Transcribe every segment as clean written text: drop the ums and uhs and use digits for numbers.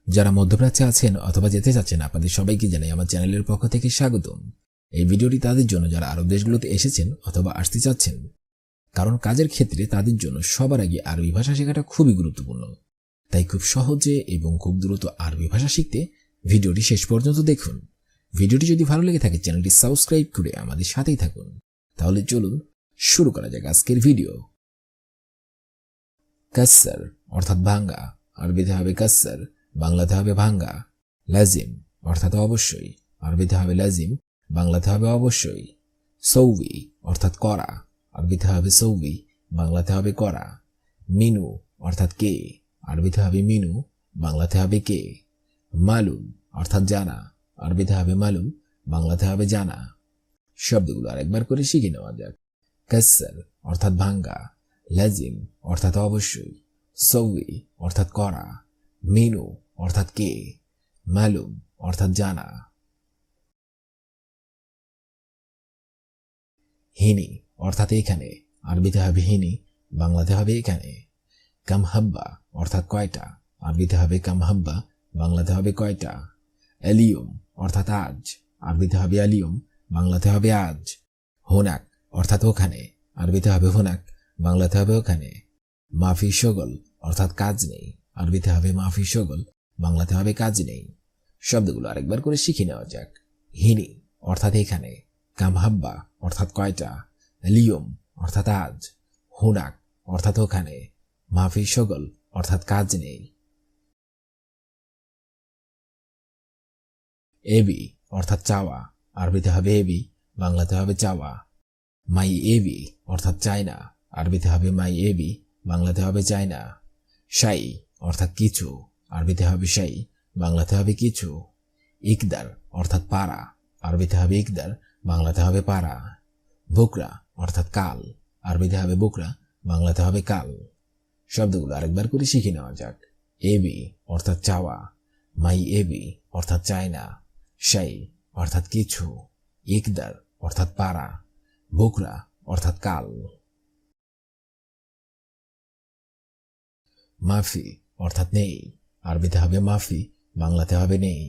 যারা মধ্যপ্রাচ্যে আছেন অথবা যেতে চাচ্ছেন আপনাদের সবাইকে জানাই আমার চ্যানেলের পক্ষ থেকে স্বাগতম। এই ভিডিওটি তাদের জন্য যারা আরব দেশগুলোতে এসেছেন অথবা আসতে চাচ্ছেন, কারণ কাজের ক্ষেত্রে তাদের জন্য সবার আগে আরবি ভাষা শেখাটা খুবই গুরুত্বপূর্ণ। তাই খুব সহজে এবং খুব দ্রুত আরবি ভাষা শিখতে ভিডিওটি শেষ পর্যন্ত দেখুন। ভিডিওটি যদি ভালো লেগে থাকে চ্যানেলটি সাবস্ক্রাইব করে আমাদের সাথেই থাকুন। তাহলে চলুন শুরু করা যাক আজকের ভিডিও। কাসসার অর্থাৎ ভাঙ্গা, আরবিতে হবে কাসসার, বাংলাতে হবে ভাঙ্গা। লাজিম অর্থাৎ অবশ্যই, আরবিতে হবে লাজিম, বাংলাতে হবে অবশ্যই। সৌবি অর্থাৎ করা, আরবিতে হবে সৌবি, বাংলাতে হবে করা। মিনু অর্থাৎ কে, আরবিতে হবে মিনু, বাংলাতে হবে কে। মালুম অর্থাৎ জানা, আরবিতে হবে মালুম, বাংলাতে হবে জানা। শব্দগুলো আরেকবার করে শিখে নেওয়া যাক। কাসসার অর্থাৎ ভাঙ্গা, লাজিম অর্থাৎ অবশ্যই, সৌবি অর্থাৎ করা, মিনু অর্থাৎ কে, মালুম অর্থাৎ জানা। হিনি অর্থাৎ এখানে, আরবিতে হবে হিনি, বাংলাতে হবে এখানে। কাম হাব্বা অর্থাৎ কয়টা, আরবিতে হবে কাম হাব্বা, বাংলাতে হবে কয়টা। আলিয়ম অর্থাৎ আজ, আরবিতে হবে আলিয়ম, বাংলাতে হবে আজ। হোনাক অর্থাৎ ওখানে, আরবিতে হবে হোনাক, বাংলাতে হবে ওখানে। মাফি শগল অর্থাৎ কাজ নেই, আরবিতে হবে মাফি শগল, বাংলাতে হবে কাজ নেই। শব্দগুলো আরেকবার করে শিখে নেওয়া যাক। হিনি অর্থাৎ এখানে, কাম হাব্বা অর্থাৎ কয়টা, লিয়ম অর্থাৎ আজ, হুনাক অর্থাৎ ওখানে, মাফি শগল অর্থাৎ কাজ নেই। এবি অর্থাৎ চাওয়া, আরবিতে হবে এবি, বাংলাতে হবে চাওয়া। মাই এবি অর্থাৎ চায়না, আরবিতে হবে মাই এবি, বাংলাতে হবে চায়না। শাই অর্থাৎ কিছু, আরবিতে হবে শাই, বাংলাতে হবে কিছু। ইকদার অর্থাৎ পারা, আরবিতে হবে ইকদার, বাংলাতে হবে পারা। বুকরা অর্থাৎ কাল, আরবিতে হবে বুকরা, বাংলাতে হবে কাল। শব্দগুলো আরেকবার করে শিখে নেওয়া যাক। এবি অর্থাৎ চাওয়া, মাই এবি অর্থাৎ চায়না, শাই অর্থাৎ কিছু, ইকদার অর্থাৎ পারা, বুকরা অর্থাৎ কাল। মাফি অর্থাৎ নেই, আরবিতে হবে মাফি, বাংলাতে হবে নেই।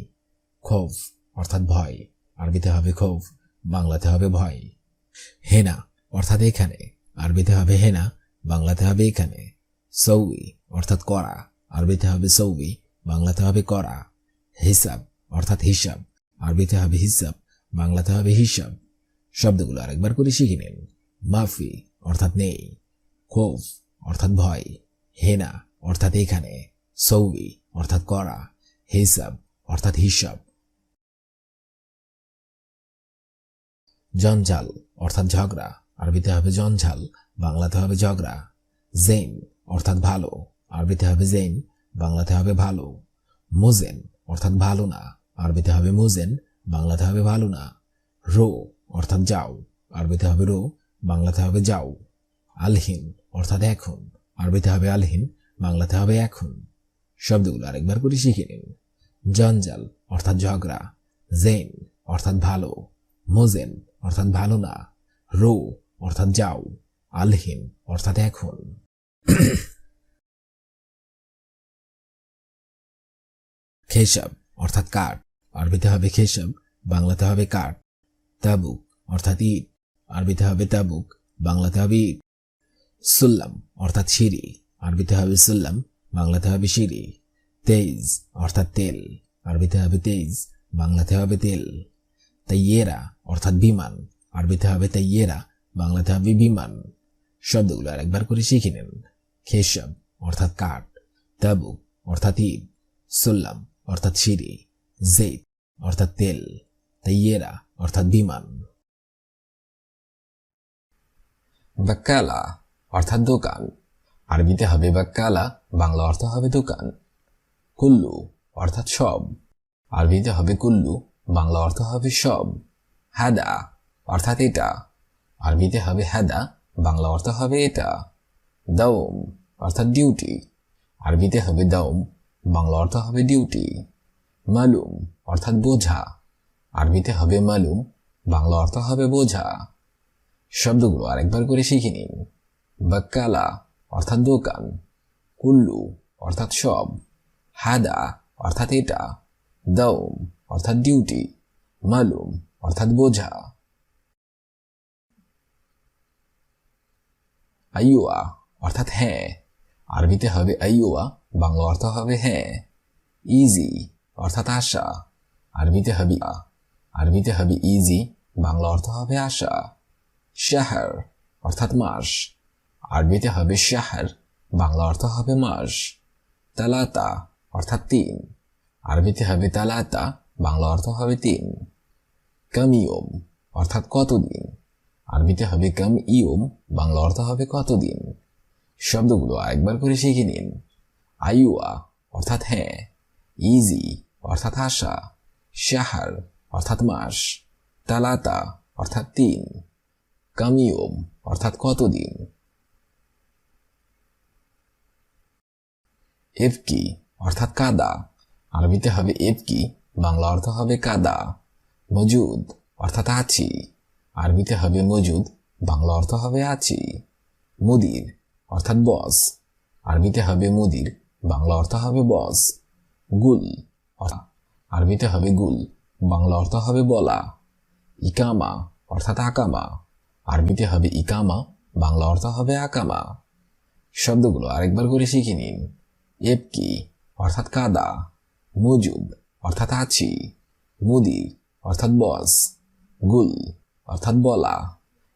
খৌফ অর্থাৎ ভয়, আরবিতে হবে খৌফ, বাংলাতে হবে ভয়। হেনা অর্থাৎ এখানে, আরবিতে হবে হেনা, বাংলাতে হবে এখানে। সৌই অর্থাৎ করা, আরবিতে হবে সৌই, বাংলাতে হবে করা। হিসাব অর্থাৎ হিসাব, আরবিতে হবে হিসাব, বাংলাতে হবে হিসাব। শব্দগুলো আরেকবার করে শিখে নিন। মাফি অর্থাৎ নেই, খৌফ অর্থাৎ ভয়, হেনা অর্থাৎ এখানে, সৌই অর্থাৎ করা, হিসাব অর্থাৎ হিসাব। জঞ্জাল অর্থাৎ ঝগড়া, আরবিতে হবে জঞ্জাল, বাংলাতে হবে ঝগড়া। জেন অর্থাৎ ভালো, আরবিতে হবে জেন, বাংলাতে হবে ভালো। মুজেন অর্থাৎ ভালো না, আরবিতে হবে মুজেন, বাংলাতে হবে ভালো না। রো অর্থাৎ যাও, আরবিতে হবে রো, বাংলাতে হবে যাও। আলহিন অর্থাৎ এখন, আরবিতে হবে আলহিন, বাংলাতে হবে এখন। শব্দগুলো আরেকবার করে শিখে নিন। জঞ্জাল অর্থাৎ ঝগড়া, জেন অর্থাৎ ভালো, মোজেন অর্থাৎ ভালো না, রো অর্থাৎ যাও, আলহিন অর্থাৎ এখন। খেসাব অর্থাৎ কাঠ, আরবিতে হবে খেসাব, বাংলাতে হবে কাঠ। তাবুক অর্থাৎ ইট, আরবিতে হবে তাবুক, বাংলাতে হবে ইট। সুল্লাম অর্থাৎ সিঁড়ি, আরবিতে হবে সুল্লাম, বাংলাতে হবে সিঁড়ি। তেজ অর্থাৎ তেল, আরবিতে হবে তেজ, বাংলাতে হবে তেল। তাইয়েরা অর্থাৎ বিমান, আরবিতে হবে তাইয়েরা, বাংলাতে হবে বিমান। শব্দগুলো আরেকবার করে শিখে নিন। খেসাব অর্থাৎ কাঠ, তাবুক অর্থাৎ ইট, সুল্লাম অর্থাৎ সিঁড়ি, জেদ অর্থাৎ তেল, তাইয়েরা অর্থাৎ বিমান। বাক্কালা অর্থাৎ দোকান, আরবিতে হবে বাক্কালা, বাংলা অর্থ হবে দোকান। কুল্লু অর্থাৎ সব, আরবিতে হবে কুল্লু, বাংলা অর্থ হবে সব। হাদা অর্থাৎ এটা, আরবিতে হবে হাদা, বাংলা অর্থ হবে এটা। দাওম অর্থাৎ ডিউটি, আরবিতে হবে দাওম, বাংলা অর্থ হবে ডিউটি। মালুম অর্থাৎ বোঝা, আরবিতে হবে মালুম, বাংলা অর্থ হবে বোঝা। শব্দগুলো আরেকবার করে শিখে নিন। বাক্কালা অর্থাৎ দোকান, কুল্লু অর্থাৎ সব, হাদা অর্থাৎ এটা। দাওম অর্থাৎ ডিউটি। মালুম অর্থাৎ বোঝা। আইয়ুয়া অর্থাৎ হ্যাঁ, আরবিতে হবে আইয়ুয়া, বাংলা অর্থ হবে হ্যাঁ। ইজি অর্থাৎ আশা, আরবিতে হবে ইজি, বাংলা অর্থ হবে আশা। শাহর অর্থাৎ মাস, আরবিতে হবে শাহর, বাংলা অর্থ হবে মাস। তালাতা অর্থাৎ 3, আরবিতে হবে তালাতা, বাংলা অর্থ হবে 3। কাম ইয়ুম অর্থাৎ কতদিন, আরবিতে হবে কাম ইয়ুম, বাংলা অর্থ হবে কতদিন। শব্দগুলো আরেকবার করে শিখে নিন। আইয়ুয়া অর্থাৎ হ্যাঁ, ইজি অর্থাৎ আশা, শাহর অর্থাৎ মাস, তালাতা অর্থাৎ 3, কাম ইয়ুম অর্থাৎ কতদিন। ইবকি অর্থাৎ কাদা, আরবিতে হবে ইবকি, বাংলা অর্থ হবে কাদা। মজুদ অর্থাৎ আছি, আরবিতে হবে মজুদ, বাংলা অর্থ হবে আছি। মুদির অর্থাৎ বস, আরবিতে হবে মুদির, বাংলা অর্থ হবে বস। গুল আরবিতে হবে গুল, বাংলা অর্থ হবে বলা। ইকামা অর্থাৎ আকামা, আরবিতে হবে ইকামা, বাংলা অর্থ হবে আকামা। শব্দগুলো আরেকবার করে শিখে নিন। এবকি অর্থাৎ কাদা, মজুদ অর্থাৎ আছি, মুদির অর্থাৎ বস, গুল অর্থাৎ বলা,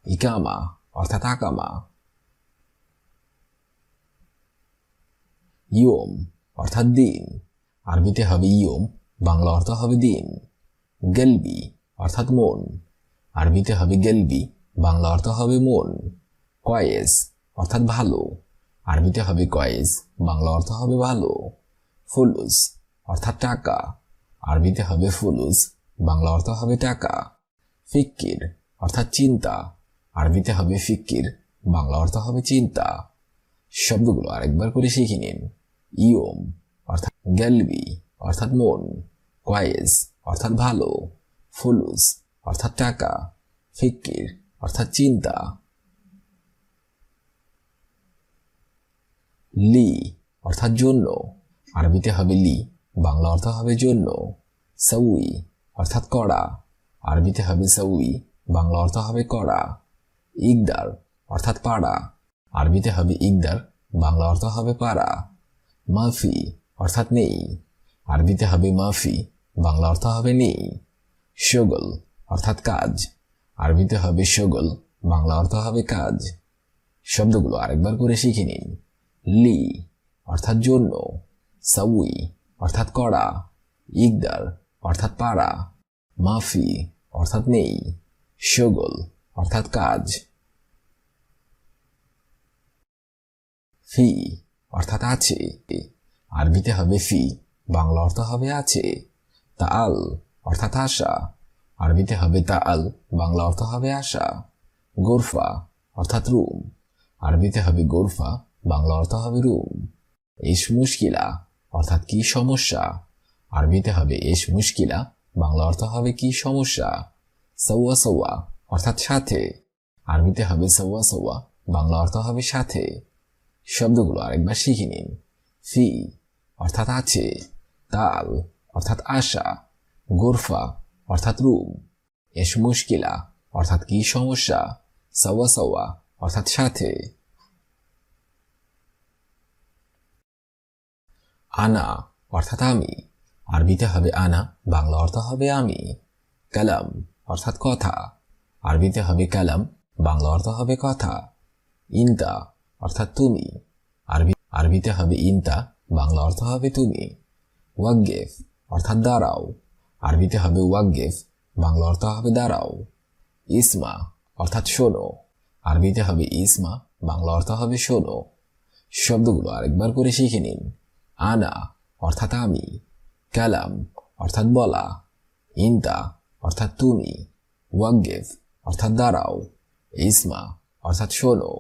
ইকামা অর্থাৎ আকামা। ইয়ম অর্থাৎ দিন, আরবিতে হবে ইয়ম, বাংলা অর্থ হবে দিন। গেলবি অর্থাৎ মন, আরবিতে হবে গেলবি, বাংলা অর্থ হবে মন। কয়েস অর্থাৎ ভালো, আরবিতে হবে কয়েস, বাংলা অর্থ হবে ভালো। ফুলুস অর্থাৎ টাকা, আরবিতে হবে ফুলুস, বাংলা অর্থ হবে টাকা। ফিক্কির অর্থাৎ চিন্তা, আরবিতে হবে ফিক্কির, বাংলা অর্থ হবে চিন্তা। শব্দগুলো আরেকবার করে শিখে নিন। ইয়ম অর্থাৎ গেলবি অর্থাৎ মন, কয়েস অর্থাৎ ভালো, ফুলুস অর্থাৎ টাকা, ফিক্কির অর্থাৎ চিন্তা। লি অর্থাৎ জন্য, আরবিতে হবে লি, বাংলা অর্থ হবে জন্য। সাউই অর্থাৎ করা, আরবিতে হবে সাউই, বাংলা অর্থ হবে করা। ইকদার অর্থাৎ পারা, আরবিতে হবে ইকদার, বাংলা অর্থ হবে পারা। মাফি অর্থাৎ নেই, আরবিতে হবে মাফি, বাংলা অর্থ হবে নেই। শগল অর্থাৎ কাজ, আরবিতে হবে শগল, বাংলা অর্থ হবে কাজ। শব্দগুলো আরেকবার করে শিখে নিন। লি অর্থাৎ জন্য, সাউই অর্থাৎ করা, ইকদার অর্থাৎ পারা, মাফি অর্থাৎ নেই, শগল অর্থাৎ কাজ। ফি অর্থাৎ আছে, আরবিতে হবে ফি, বাংলা অর্থ হবে আছে। তাআল অর্থাৎ আশা, আরবিতে হবে তাআল, বাংলা অর্থ হবে আশা। গোরফা অর্থাৎ রুম, আরবিতে হবে গোরফা, বাংলা অর্থ হবে রুম। ইশ মুশকিলা অর্থাৎ কি সমস্যা, আরবিতে হবে ইশ মুশকিলা, বাংলা অর্থ হবে কি সমস্যা। সওয়া সওয়া অর্থাৎ সাথে, আরবিতে হবে সওয়া সওয়া, বাংলা অর্থ হবে সাথে। শব্দগুলো আরেকবার শিখে নিন। ফি অর্থাৎ আছে, তাল অর্থাৎ আশা, গোরফা অর্থাৎ রুম, ইশ মুশকিলা অর্থাৎ কি সমস্যা, সওয়া সওয়া অর্থাৎ সাথে। আনা অর্থাৎ আমি, আরবিতে হবে আনা, বাংলা অর্থ হবে আমি। কালাম অর্থাৎ কথা, আরবিতে হবে কালাম, বাংলা অর্থ হবে কথা। ইনতা অর্থাৎ তুমি, আরবিতে হবে ইনতা, বাংলা অর্থ হবে তুমি। ওয়াকগেফ অর্থাৎ দাঁড়াও, আরবিতে হবে ওয়াকগেফ, বাংলা অর্থ হবে দাঁড়াও। ইসমা অর্থাৎ শোনো, আরবিতে হবে ইসমা, বাংলা অর্থ হবে শোনো। শব্দগুলো আরেকবার করে শিখে নিন। আনা অর্থাৎ আমি, কালাম অর্থাৎ বলা, ইনতা অর্থাৎ তুমি, ওয়াকগেফ অর্থাৎ দাঁড়াও, ইসমা অর্থাৎ শোনো।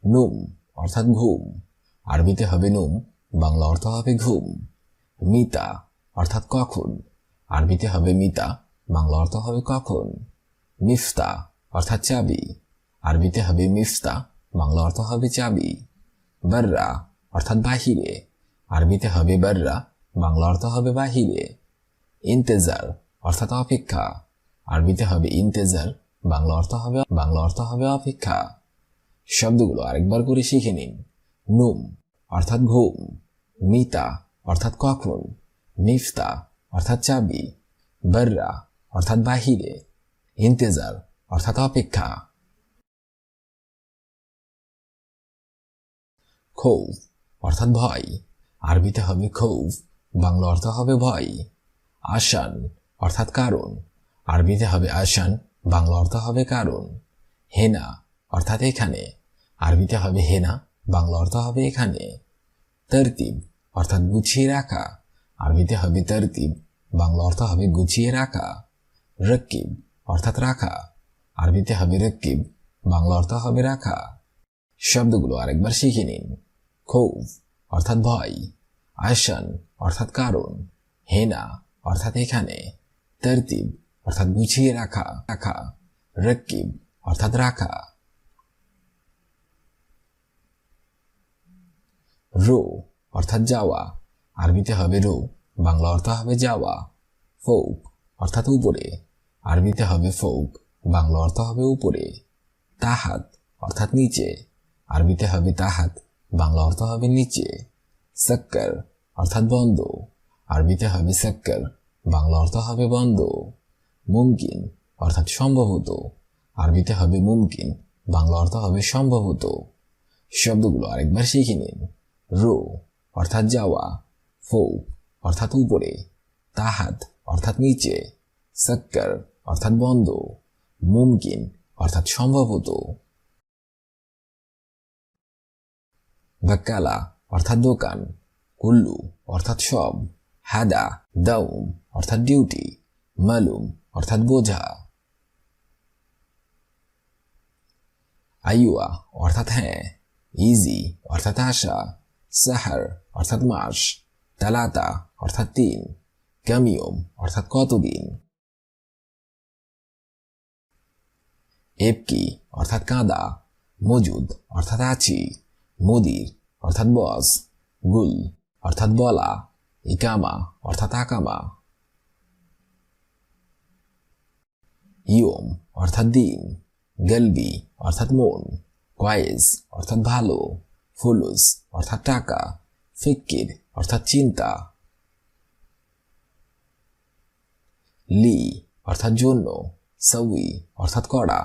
নুম অর্থাৎ ঘুম, আরবিতে হবে নুম, বাংলা অর্থ হবে ঘুম। মিতা অর্থাৎ কখন, আরবিতে হবে মিতা, বাংলা অর্থ হবে কখন। মিফতা অর্থাৎ চাবি, আরবিতে হবে মিফতা, বাংলা অর্থ হবে চাবি। বাররা অর্থাৎ বাহিরে, আরবিতে হবে বাররা, বাংলা অর্থ হবে বাহিরে। ইন্তেজার অর্থাৎ অপেক্ষা, আরবিতে হবে ইন্তেজার, বাংলা অর্থ হবে অপেক্ষা। শব্দগুলো আরেকবার করে শিখে নিন। নুম অর্থাৎ ঘুম, মিতা অর্থাৎ কখন, মিফতা অর্থাৎ চাবি, বাররা অর্থাৎ বাহিরে, ইন্তেজার অর্থাৎ অপেক্ষা। খৌফ অর্থাৎ ভয়, আরবিতে হবে খৌফ, বাংলা অর্থ হবে ভয়। আসান অর্থাৎ কারণ, আরবিতে হবে আসান, বাংলা অর্থ হবে কারণ। হেনা অর্থাৎ এখানে, আরবিতে হবে হেনা, বাংলা অর্থ হবে এখানে। তরতিব অর্থাৎ গুছিয়ে রাখা, আরবিতে হবে তরতিব, বাংলা অর্থ হবে গুছিয়ে রাখা। রকিব অর্থাৎ রাখা, আরবিতে হবে রকিব, বাংলা অর্থ হবে রাখা। শব্দগুলো আরেকবার শিখে নিন। খৌফ অর্থাৎ ভয়, আসান অর্থাৎ কারণ, হেনা অর্থাৎ এখানে, তরতিব অর্থাৎ গুছিয়ে রাখা, রকিব অর্থাৎ রাখা। রো অর্থাৎ যাওয়া, আরবিতে হবে রো, বাংলা অর্থ হবে যাওয়া। ফৌক অর্থাৎ উপরে, আরবিতে হবে ফৌক, বাংলা অর্থ হবে উপরে। তাহাত অর্থাৎ নিচে, আরবিতে হবে তাহাত, বাংলা অর্থ হবে নিচে। সাক্কর অর্থাৎ বন্ধ, আরবিতে হবে সাক্কর, বাংলা অর্থ হবে বন্ধ। মুমকিন অর্থাৎ সম্ভবত, আরবিতে হবে মুমকিন, বাংলা অর্থ হবে সম্ভবত। শব্দগুলো আরেকবার শিখে নিন। রো অর্থাৎ যাওয়া, ফৌক অর্থাৎ উপরে, তাহাত অর্থাৎ নিচে, সাক্কর অর্থাৎ বন্ধ, মুমকিন অর্থাৎ সম্ভবত। বাক্কালা অর্থাৎ দোকান, কুল্লু অর্থাৎ সব, হাদা দাউম অর্থাৎ ডিউটি, মালুম অর্থাৎ বোঝা। আইওয়া অর্থাৎ হ্যাঁ, ইজি অর্থাৎ আশা, সাহার অর্থাৎ মাস, তালাতা অর্থাৎ 3, কামিয়ম অর্থাৎ কতদিন। এবকি অর্থাৎ কাঁদা, মজুদ অর্থাৎ আছি, মুদির অর্থাৎ বস, গুল অর্থাৎ বলা, ইকামা অর্থাৎ আকামা। ইয়ম অর্থাৎ দিন, গলবি অর্থাৎ মন, কয়েস অর্থাৎ ভালো, ফুলুস অর্থাৎ টাকা, ফিক্কির অর্থাৎ চিন্তা। লি অর্থাৎ জন্য, সউই অর্থাৎ করা,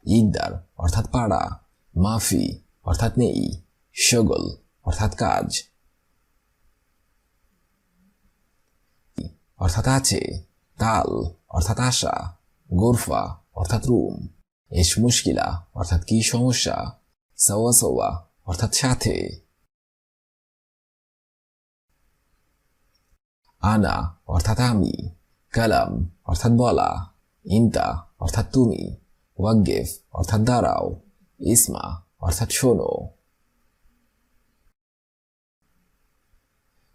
ইকদার অর্থাৎ পাড়া, মাফি অর্থাৎ নেই, শগল অর্থাৎ কাজ। অর্থাৎ আছে, তাল অর্থাৎ আশা, গোরফা অর্থাৎ রুম, এস মুশকিলা অর্থাৎ কি সমস্যা, সওয়া সওয়া অর্থাৎ সাথে। আনা অর্থাৎ আমি, কালাম অর্থাৎ বলা, ইন্তা অর্থাৎ তুমি, ওয়াগেফ অর্থাৎ দাঁড়াও, ইসমা অর্থাৎ শোনো।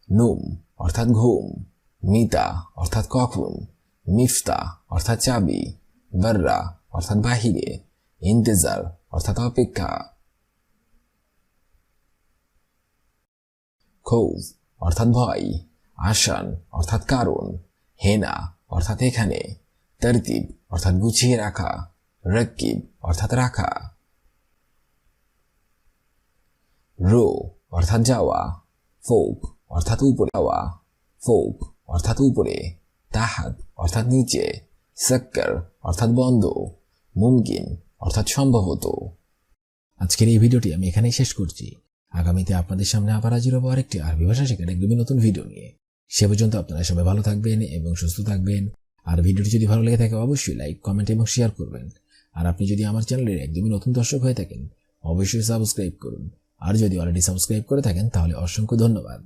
নুম অর্থাৎ ঘুম, মিতা অর্থাৎ কখন, মিফতা অর্থাৎ চাবি, বাররা অর্থাৎ বাহিরে, ইন্তেজার অর্থাৎ অপেক্ষা। খৌফ অর্থাৎ ভয়, আসান অর্থাৎ কারণ, হেনা অর্থাৎ এখানে, তরতিব অর্থাৎ গুছিয়ে রাখা, রকিব অর্থাৎ রাখা। রো অর্থাৎ যাওয়া, ফৌক অর্থাৎ উপরে যাওয়া, ফৌক অর্থাৎ উপরে, তাহাত অর্থাৎ নিচে, সাক্কর অর্থাৎ বন্ধ, মুমকিন অর্থাৎ সম্ভবত। আজকের এই ভিডিওটি আমি এখানেই শেষ করছি। আগামীতে আপনাদের সামনে আবার হাজির হবো আরেকটি আরবি ভাষা শেখার একদমই নতুন ভিডিও নিয়ে। সে পর্যন্ত আপনারা সবাই ভালো থাকবেন এবং সুস্থ থাকবেন। আর ভিডিওটি যদি ভালো লেগে থাকে অবশ্যই লাইক, কমেন্ট এবং শেয়ার করবেন। আর আপনি যদি আমার চ্যানেলের একদমই নতুন দর্শক হয়ে থাকেন অবশ্যই সাবস্ক্রাইব করুন। আর যদি অলরেডি সাবস্ক্রাইব করে থাকেন তাহলে অসংখ্য ধন্যবাদ।